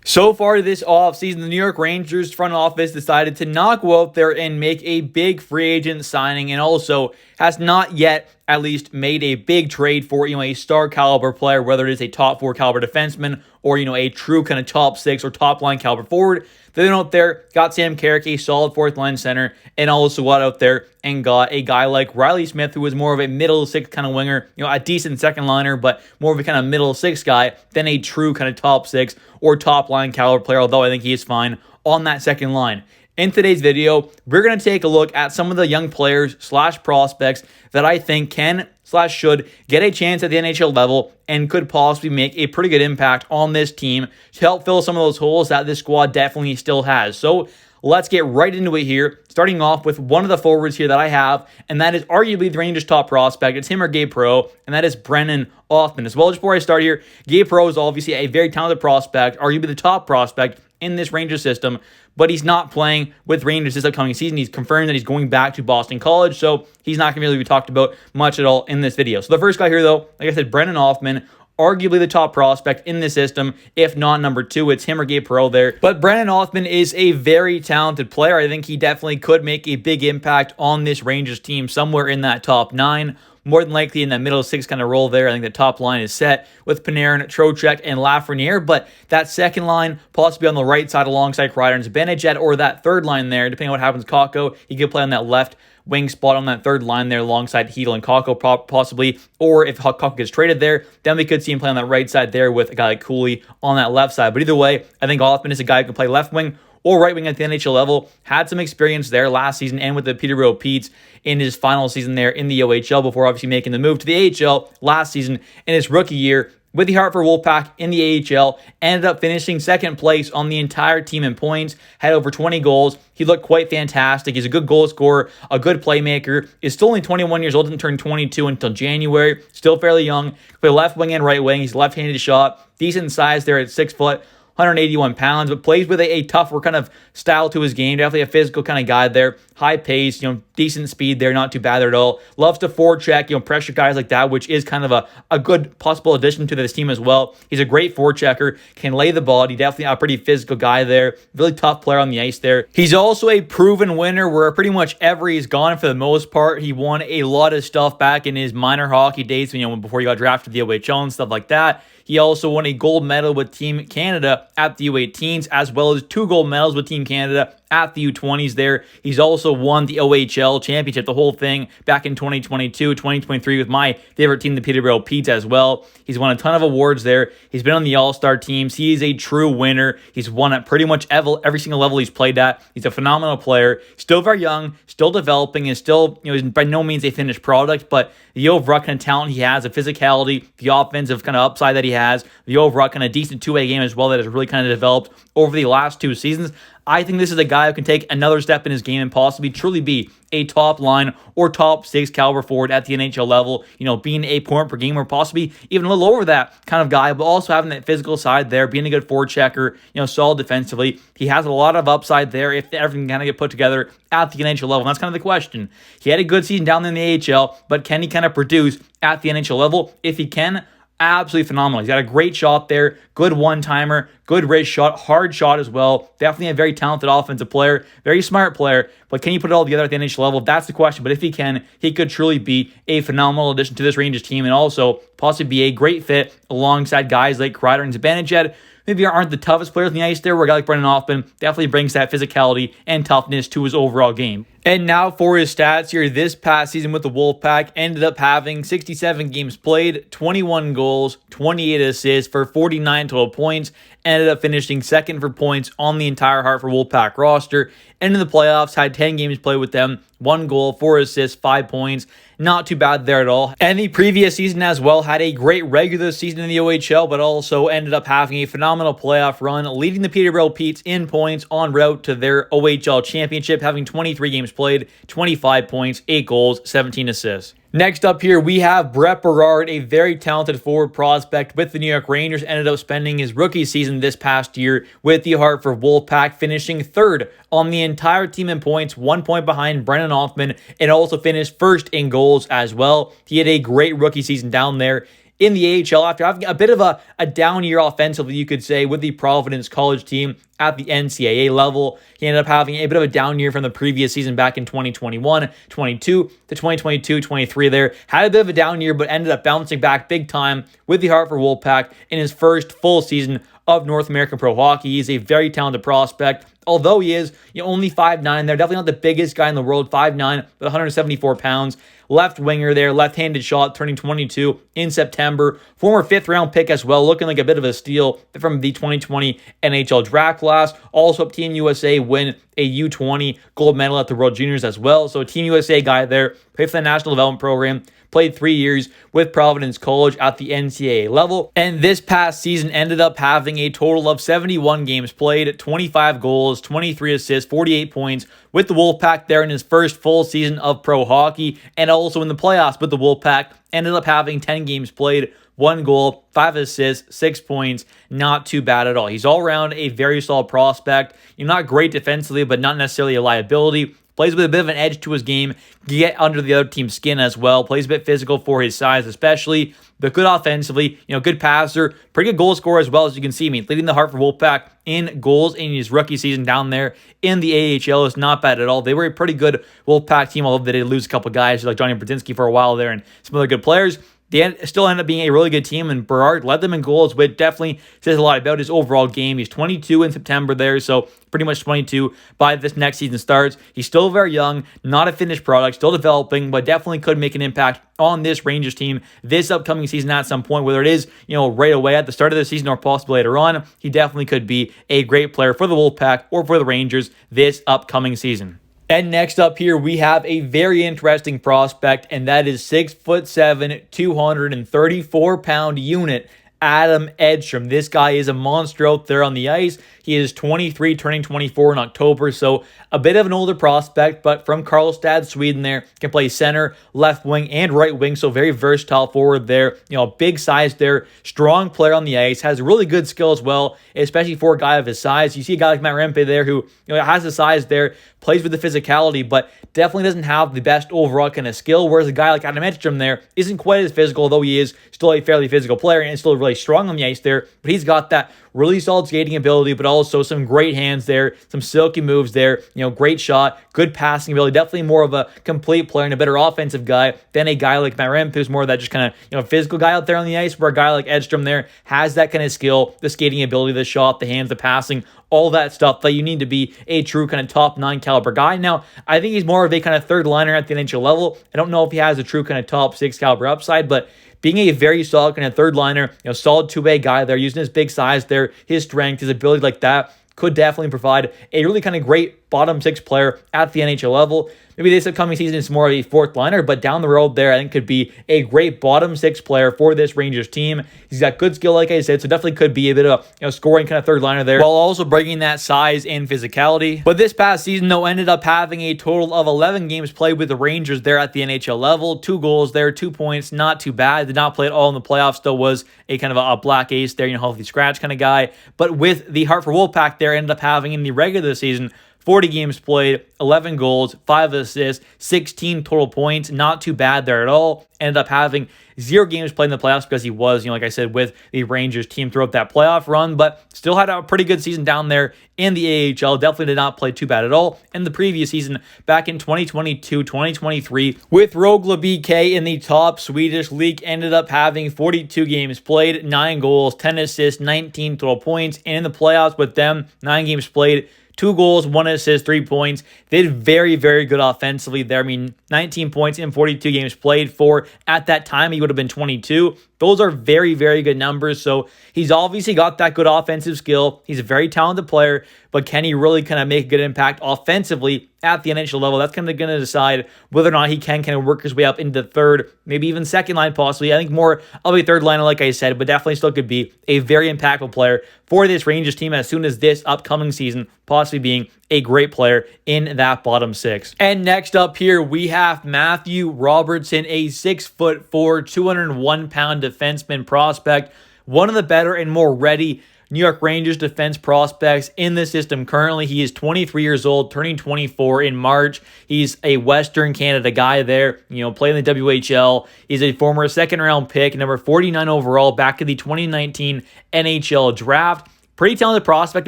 So far this offseason, the New York Rangers front office decided to not go out there and make a big free agent signing, and also has not yet at least made a big trade for, a star caliber player, whether it is a top 4 caliber defenseman or, a true kind of top 6 or top line caliber forward. They went out there, got Sam Carrick, a solid 4th line center, and also got out there and got a guy like Riley Smith, who was more of a middle 6 kind of winger, a decent second liner, but more of a kind of middle 6 guy than a true kind of top 6 or top line caliber player, although I think he is fine on that second line. In today's video, we're going to take a look at some of the young players / prospects that I think can / should get a chance at the NHL level and could possibly make a pretty good impact on this team to help fill some of those holes that this squad definitely still has. So let's get right into it here, starting off with one of the forwards here that I have, and that is arguably the Rangers' top prospect. It's him or Gabe Perreault, and that is Brennan Othmann. As well, just before I start here, Gabe Perreault is obviously a very talented prospect, arguably the top prospect in this Rangers system, but he's not playing with Rangers this upcoming season. He's confirmed that he's going back to Boston College, so he's not going to really be talked about much at all in this video. So the first guy here, though, like I said, Brennan Othmann, arguably the top prospect in the system, if not number 2. It's him or Gabe Perreault there. But Brennan Othmann is a very talented player. I think he definitely could make a big impact on this Rangers team, somewhere in that top 9. More than likely in that middle 6 kind of role there. I think the top line is set with Panarin, Trocheck, and Lafreniere, but that second line possibly on the right side alongside Kreider and Zibanejad, or that third line there, depending on what happens with Kakko, he could play on that left wing spot on that third line there alongside Hedl and Kakko possibly, or if Kakko gets traded there, then we could see him play on that right side there with a guy like Cooley on that left side. But either way, I think Offman is a guy who can play left wing or right wing at the NHL level. Had some experience there last season and with the Peterborough Petes in his final season there in the OHL before obviously making the move to the AHL last season in his rookie year with the Hartford Wolfpack in the AHL. Ended up finishing second place on the entire team in points, had over 20 goals. He looked quite fantastic. He's a good goal scorer, a good playmaker. Is still only 21 years old, didn't turn 22 until January. Still fairly young. Play left wing and right wing. He's left-handed shot. Decent size there at 6 foot. 181 pounds, but plays with a tougher kind of style to his game. Definitely a physical kind of guy there. High pace, decent speed there, not too bad there at all. Loves to forecheck, pressure guys like that, which is kind of a good possible addition to this team as well. He's a great forechecker, can lay the ball. He's definitely a pretty physical guy there. Really tough player on the ice there. He's also a proven winner where pretty much ever he's gone for the most part. He won a lot of stuff back in his minor hockey days, before he got drafted to the OHL and stuff like that. He also won a gold medal with Team Canada at the U18s, as well as 2 gold medals with Team Canada at the U20s there. He's also won the OHL championship, the whole thing, back in 2022, 2023 with my favorite team, the Peterborough Petes, as well. He's won a ton of awards there. He's been on the All-Star teams. He is a true winner. He's won at pretty much every single level he's played at. He's a phenomenal player. Still very young, still developing, and still, is by no means a finished product, but the overall kind of talent he has, the physicality, the offensive kind of upside that he has, the overall kind of decent two-way game as well that has really kind of developed over the last 2 seasons. I think this is a guy who can take another step in his game and possibly truly be a top line or top 6 caliber forward at the NHL level, being a point per game or possibly even a little over that kind of guy, but also having that physical side there, being a good forechecker, solid defensively. He has a lot of upside there if everything kind of get put together at the NHL level. And that's kind of the question. He had a good season down there in the AHL, but can he kind of produce at the NHL level? If he can, absolutely phenomenal. He's got a great shot there, good one-timer, good wrist shot, hard shot as well. Definitely a very talented offensive player, very smart player, but can you put it all together at the NHL level? That's the question, but if he can, he could truly be a phenomenal addition to this Rangers team and also possibly be a great fit alongside guys like Kreider and Zibanejad. Maybe aren't the toughest players on the ice there, where a guy like Brennan Othmann definitely brings that physicality and toughness to his overall game. And now for his stats here. This past season with the Wolfpack, ended up having 67 games played, 21 goals, 28 assists for 49 total points. Ended up finishing second for points on the entire Hartford Wolfpack roster. Ended the playoffs, had 10 games played with them, 1 goal, 4 assists, 5 points. Not too bad there at all. And the previous season as well had a great regular season in the OHL, but also ended up having a phenomenal playoff run, leading the Peterborough Petes in points en route to their OHL championship, having 23 games played, 25 points, 8 goals, 17 assists. Next up here, we have Brett Berard, a very talented forward prospect with the New York Rangers. Ended up spending his rookie season this past year with the Hartford Wolfpack, finishing 3rd on the entire team in points, 1 point behind Brennan Othmann, and also finished 1st in goals as well. He had a great rookie season down there in the AHL after having a bit of a down year offensively, you could say, with the Providence College team at the NCAA level. He ended up having a bit of a down year from the previous season back in 2021-22 to 2022-23 there. Had a bit of a down year, but ended up bouncing back big time with the Hartford Wolfpack in his first full season of North American Pro Hockey. He's a very talented prospect. Although he is only 5'9", they're definitely not the biggest guy in the world, 5'9", with 174 pounds. Left winger there, left-handed shot, turning 22 in September. Former fifth-round pick as well, looking like a bit of a steal from the 2020 NHL draft class. Also, Team USA win a U20 gold medal at the World Juniors as well. So a Team USA guy there, played for the National Development Program, played 3 years with Providence College at the NCAA level. And this past season ended up having a total of 71 games played, 25 goals, 23 assists, 48 points with the Wolfpack there in his first full season of pro hockey. And also in the playoffs with the Wolfpack, ended up having 10 games played, 1 goal, 5 assists, 6 points. Not too bad at all. He's all around a very solid prospect. Not great defensively, but not necessarily a liability. Plays with a bit of an edge to his game, get under the other team's skin as well. Plays a bit physical for his size especially, but good offensively, good passer, pretty good goal scorer as well, as you can see. Leading the Hartford Wolfpack in goals in his rookie season down there in the AHL is not bad at all. They were a pretty good Wolfpack team, although they did lose a couple guys like Johnny Brzezinski for a while there and some other good players. They still ended up being a really good team, and Berard led them in goals, but definitely says a lot about his overall game. He's 22 in September there, so pretty much 22 by this next season starts. He's still very young, not a finished product, still developing, but definitely could make an impact on this Rangers team this upcoming season at some point, whether it is, right away at the start of the season or possibly later on. He definitely could be a great player for the Wolfpack or for the Rangers this upcoming season. And next up here, we have a very interesting prospect, and that is 6'7", 234-pound unit, Adam Edstrom. This guy is a monster out there on the ice. He is 23, turning 24 in October, so a bit of an older prospect, but from Karlstad, Sweden there. Can play center, left wing, and right wing, so very versatile forward there. Big size there, strong player on the ice, has really good skill as well, especially for a guy of his size. You see a guy like Matt Rempe there who has the size there, plays with the physicality, but definitely doesn't have the best overall kind of skill, whereas a guy like Adam Edstrom there isn't quite as physical, though he is still a fairly physical player and still really strong on the ice there, but he's got that really solid skating ability, but also some great hands there, some silky moves there, great shot, good passing ability, definitely more of a complete player and a better offensive guy than a guy like Matt Rempe, who's more of that just kind of, physical guy out there on the ice, where a guy like Edstrom there has that kind of skill, the skating ability, the shot, the hands, the passing, all that stuff that you need to be a true kind of top 9 caliber guy. Now, I think he's more of a kind of third liner at the NHL level. I don't know if he has a true kind of top 6 caliber upside, but being a very solid kind of third liner, solid two-way guy there, using his big size there, his strength, his ability like that, could definitely provide a really kind of great bottom 6 player at the NHL level. Maybe this upcoming season is more of a fourth liner, but down the road there, I think could be a great bottom 6 player for this Rangers team. He's got good skill, like I said, so definitely could be a bit of a scoring kind of third liner there, while also bringing that size and physicality. But this past season, though, ended up having a total of 11 games played with the Rangers there at the NHL level. 2 goals there, 2 points, not too bad. Did not play at all in the playoffs, still was a kind of a black ace there, healthy scratch kind of guy. But with the Hartford Wolfpack there, ended up having in the regular season 40 games played, 11 goals, 5 assists, 16 total points. Not too bad there at all. Ended up having 0 games played in the playoffs because he was, like I said, with the Rangers team throughout that playoff run, but still had a pretty good season down there in the AHL. Definitely did not play too bad at all in the previous season back in 2022-2023 with Rögle BK in the top Swedish league. Ended up having 42 games played, 9 goals, 10 assists, 19 total points. And in the playoffs with them, 9 games played, 2 goals, 1 assist, 3 points. They did very, very good offensively there. 19 points in 42 games played for, at that time, he would have been 22. Those are very, very good numbers. So he's obviously got that good offensive skill. He's a very talented player, but can he really kind of make a good impact offensively at the NHL level? That's kind of going to decide whether or not he can kind of work his way up into third, maybe even second line possibly. I think more of a third liner, like I said, but definitely still could be a very impactful player for this Rangers team as soon as this upcoming season, possibly being a great player in that bottom 6. And next up here, we have Matthew Robertson, a 6'4", 201-pound defenseman prospect, one of the better and more ready New York Rangers defense prospects in the system currently. He is 23 years old, turning 24 in March. He's a Western Canada guy there, playing the WHL. He's a former second-round pick, number 49 overall, back in the 2019 NHL draft. Pretty talented prospect.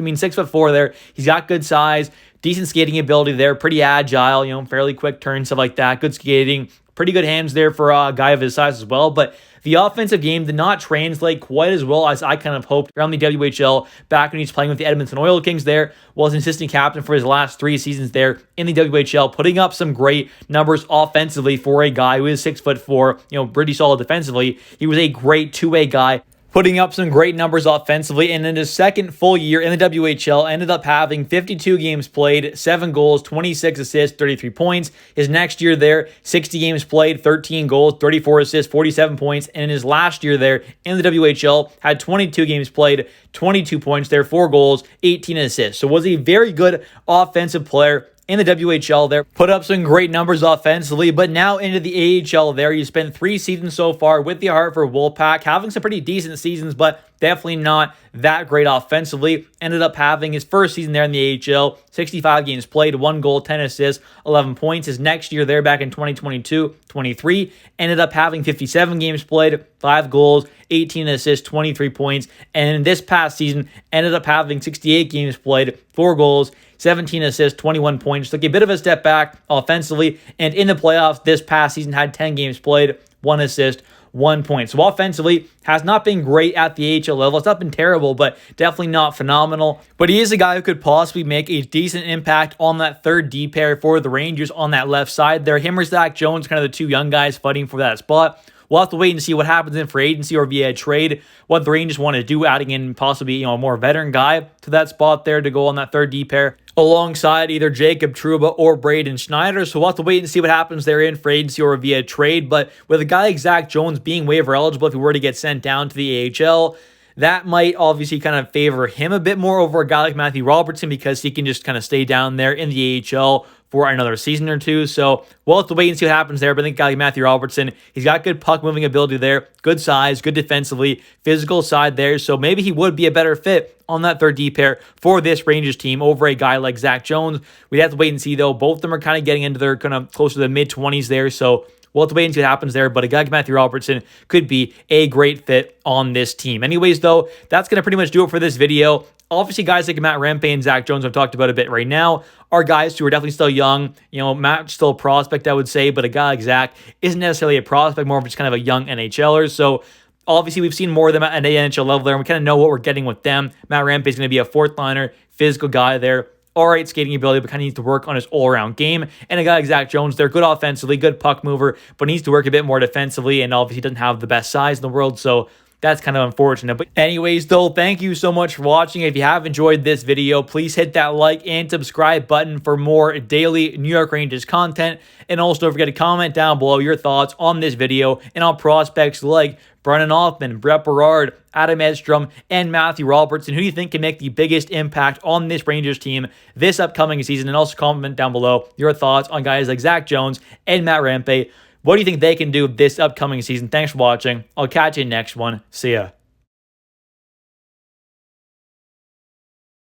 6'4" there. He's got good size, decent skating ability there, pretty agile, fairly quick turn, stuff like that. Good skating, pretty good hands there for a guy of his size as well. But the offensive game did not translate quite as well as I kind of hoped around the WHL back when he's playing with the Edmonton Oil Kings there. Was an assistant captain for his last 3 seasons there in the WHL, putting up some great numbers offensively for a guy who is 6'4", pretty solid defensively. He was a great two-way guy, putting up some great numbers offensively, and in his second full year in the WHL, ended up having 52 games played, 7 goals, 26 assists, 33 points. His next year there, 60 games played, 13 goals, 34 assists, 47 points, and in his last year there in the WHL, had 22 games played, 22 points there, 4 goals, 18 assists. So was a very good offensive player in the WHL there, put up some great numbers offensively, but now into the AHL there. He spent 3 seasons so far with the Hartford Wolfpack, having some pretty decent seasons, but definitely not that great offensively. Ended up having his first season there in the AHL, 65 games played, 1 goal, 10 assists, 11 points. His next year there back in 2022-23, ended up having 57 games played, 5 goals, 18 assists, 23 points. And in this past season, ended up having 68 games played, 4 goals, 17 assists, 21 points. Took a bit of a step back offensively, and in the playoffs this past season had 10 games played, 1 assist, 1 point. So offensively, has not been great at the AHL level. It's not been terrible, but definitely not phenomenal. But he is a guy who could possibly make a decent impact on that third D pair for the Rangers on that left side there. Him or Zach Jones, kind of the 2 young guys fighting for that spot. We'll have to wait and see what happens in free agency or via trade, what the Rangers want to do, adding in possibly a more veteran guy to that spot there to go on that third D pair alongside either Jacob Trouba or Braden Schneider. So we'll have to wait and see what happens there in free agency or via trade. But with a guy like Zach Jones being waiver eligible, if he were to get sent down to the AHL, that might obviously kind of favor him a bit more over a guy like Matthew Robertson, because he can just kind of stay down there in the AHL for another season or 2. So we'll have to wait and see what happens there. But I think a guy like Matthew Robertson, he's got good puck moving ability there, good size, good defensively, physical side there. So maybe he would be a better fit on that third D pair for this Rangers team over a guy like Zach Jones. We'd have to wait and see though. Both of them are kind of getting into their kind of close to the mid-20s there. So we'll have to wait and see what happens there, but a guy like Matthew Robertson could be a great fit on this team. Anyways, though, that's going to pretty much do it for this video. Obviously, guys like Matt Rempe and Zach Jones I've talked about a bit right now are guys who are definitely still young. Matt's still a prospect, I would say, but a guy like Zach isn't necessarily a prospect, more of just kind of a young NHLer. So obviously, we've seen more of them at the NHL level there, and we kind of know what we're getting with them. Matt Rempe is going to be a 4th liner, physical guy there. All right skating ability, but kind of needs to work on his all-around game. And a guy like Zach Jones, they're good offensively, good puck mover, but needs to work a bit more defensively, and obviously doesn't have the best size in the world, so that's kind of unfortunate. But anyways, though, thank you so much for watching. If you have enjoyed this video, please hit that like and subscribe button for more daily New York Rangers content. And also don't forget to comment down below your thoughts on this video and on prospects like Brennan Othmann, Berard, Adam Edstrom, and Matthew Robertson. Who do you think can make the biggest impact on this Rangers team this upcoming season? And also comment down below your thoughts on guys like Zach Jones and Matt Rempe. What do you think they can do this upcoming season? Thanks for watching. I'll catch you in the next one. See ya.